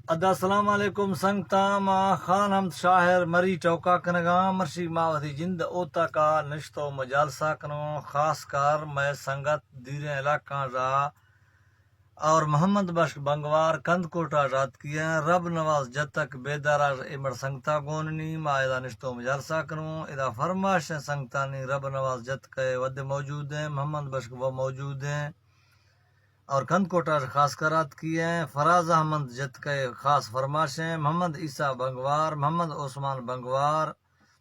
अस्सलाम वालेकुम संगता मा खान हम शाहिर मरी चौका कनगा मर्शी मावती जिंद ओता का निश्तो मजालसा कनो खास कर मैं संगत दीरे इलाका जा और मोहम्मद बख्श बंगवार कंद कोटा रात किया रब नवाज जब तक बेदारा इमर संगता गोननी मा इदा निश्तो मजालसा कनो इदा फरमाश संगतानी रब नवाज जत के वद मौजूद हैं मोहम्मद बख्श वो मौजूद हैं और कंद कोटा खास करात की हैं फराज अहमद जत के खास फरमाशें मोहम्मद ईसा बंगवार मोहम्मद ओस्मान बंगवार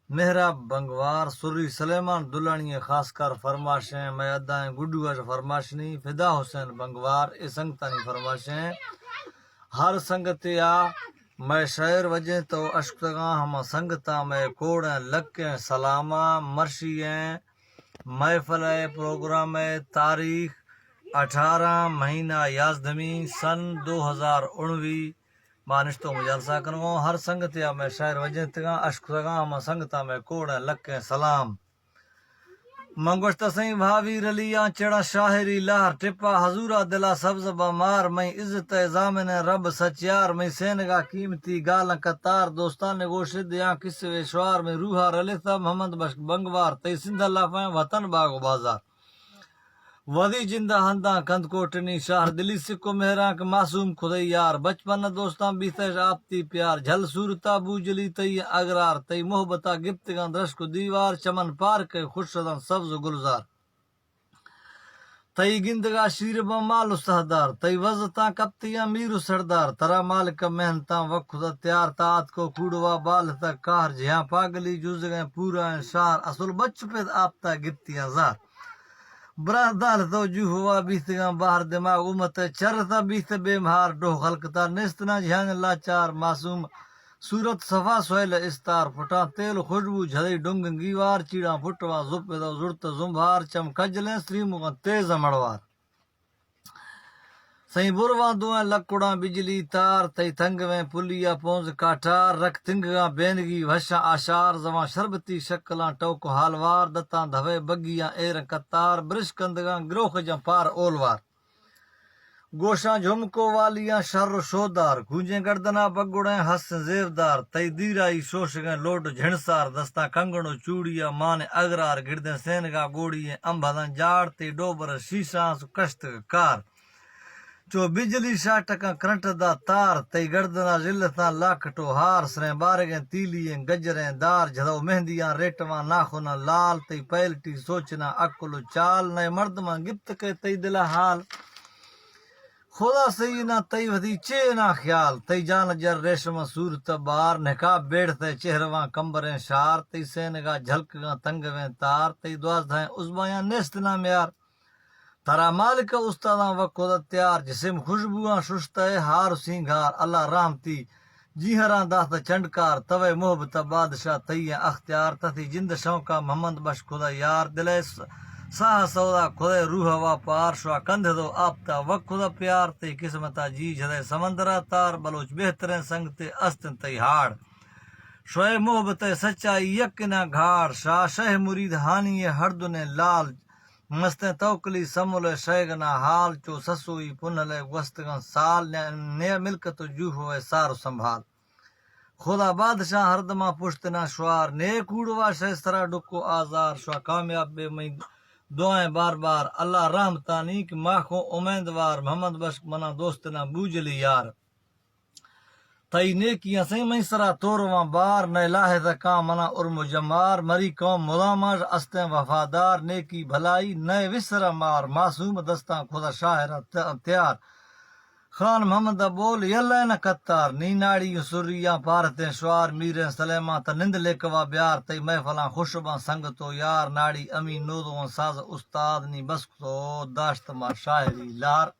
मेहराब बंगवार सुरी सलेमान दुलानी खास कर फरमाशें मैं अदाएं गुड्डू फरमाशनी फिदा हुसैन बंगवार ए संगतानी फरमाशें हर संगतिया मैं शहर वजह तो अश्कगा हम संगता में कोड़ लक्के सलामा मर्शियें महफल प्रोग्राम तारीख 18 महीना याजदमी सन 2019 मानिश्तो मुजालसा करो हर संगतिया में शहर वजह तगा अश्कगा हम संगता में कोड़ लक्के सलाम मंगोश्त सही भावी रलिया चढ़ा शाहरी लहर टिप्पा हजूरा दिला सब्ज बमार मैं इज्जत जामिन रब सचियार मैं सेनगा कीमती गाल कतार दोस्तान गोशिद या किस विश्वार में रूहा रलिता मोहम्मद बख्श बंगवार तई सिंधा लाफा वतन बागो बाजार वदी जिंदा हंदा कंद कोटनी शाह दिली सिको मेहरा के मासूम खुदई यार बचपन दोस्तां बीते आपती प्यार झल सूरता बूजली तई अगरार तई मोहब्बता गिफ्तगा दरश को दीवार चमन पार के खुशदा सब्ज गुलजार तई गिंदगा शीर बमाल सहदार तई वजता कप्तिया मीरू सरदार तरा माल का मेहनता वक्त त्यार तात को कूड़वा बाल तक कार झिया पागली जुज गए पूरा शार असुल बच पे आपता गिफ्तिया जार बरादार तो जू हुआ बीतगा बाहर दिमाग उमत चरता बीत बेमहार डो खलकता निस्तना झ्यान लाचार मासूम सूरत सफा सोयल इस्तार फुटा तेल खुशबू झलई डुंग गीवार चीड़ा फुटवा जुप जुड़त जुम्भार चम कजले श्रीमुख तेज मड़वार सही बुरवा दुआ लकुड़ा बिजली तार तई थंग में पुलिया पोंज काठार रख थिंगा बेनगी भशा आशार जमा शरबती शक्ला टोक हालवार दत्ता धवे बगिया एर कतार ब्रिश कंदगा ग्रोख जंपार ओलवार गोशा झुमको वालिया शर शोदार गूंजे गर्दना बगुड़े हस जेवदार तई दीराई शोश गए लोड झिणसार दस्ता कंगणो चूड़िया मान अगरार गिरदे सेनगा गोड़िए अंबदन जाड़ ते डोबर शीशा कश्त कार जो बिजली शाटका करंट दा तार तई गर्दना जिलता लाखटो हार सरे बारगे तीलिए गजरे दार झदो मेहंदियां रेटवा नाखुना लाल तई पैलटी सोचना अकुल चाल नए मर्दमा गिफ्त के तई दिला हाल खुदा सही ना तई वधी चे ना ख्याल तई जान जर रेशम सूरत बार नकाब बेड़ते चेहरवा कंबरे शार तई सेनगा झलकगा तंगवे तार तई द्वास धाए उजबाया नेस्त ना म्यार तारा मालिक उस्तादा वक़्त त्यार जिसम खुशबुआ शुश्त हार सिंगार अल्लाह रामती जीहरा दात चंडकार तवे मोहब्बत बादशाह तय अख्तियार तथी जिंद शौका मोहम्मद बख्श खुदा यार दिले साह सौदा खुदा रूह वा पार शुआ कंध दो आपता वक़्त खुदा प्यार तई किस्मता जी झदे समंदरा तार बलोच बेहतरें संगते अस्तिन तई हाड़ शोए मोहब्बत सच्चाई यकिना घाड़ शाह शह मुरीद हानी हरदुने लाल मस्ते तौकली समूल शैगना हाल चो ससुई पुनले वस्तगन साल ने मिलकत जू हुए सारो संभाल खुदा बादशाह हरदमा पुश्तना शुआर ने कूड़वा शहसरा डुको आजार शुआ कामयाब बे मई दुआएं बार बार अल्लाह रहमतानी कि माखो उम्मीदवार मोहम्मद बख्श मना दोस्तना बूजली यार तई नेकियां सही मैसरा तोरवा बार नए लाहे तका मना उर्म जमार मरी कौम मुलामर अस्ते वफादार नेकी भलाई नए विसरा मार मासूम दस्ता खुदा शाहरा त्यार खान मोहम्मद बोल यल्ला न कत्तार नी नाड़ी सुरिया पारते शुआर मीरे सलेमा त निंद लेकवा ब्यार तई महफला खुशबा संगतो यार नाड़ी अमी नोदो साज उस्ताद नी बस तो दाश्त मा शायरी लार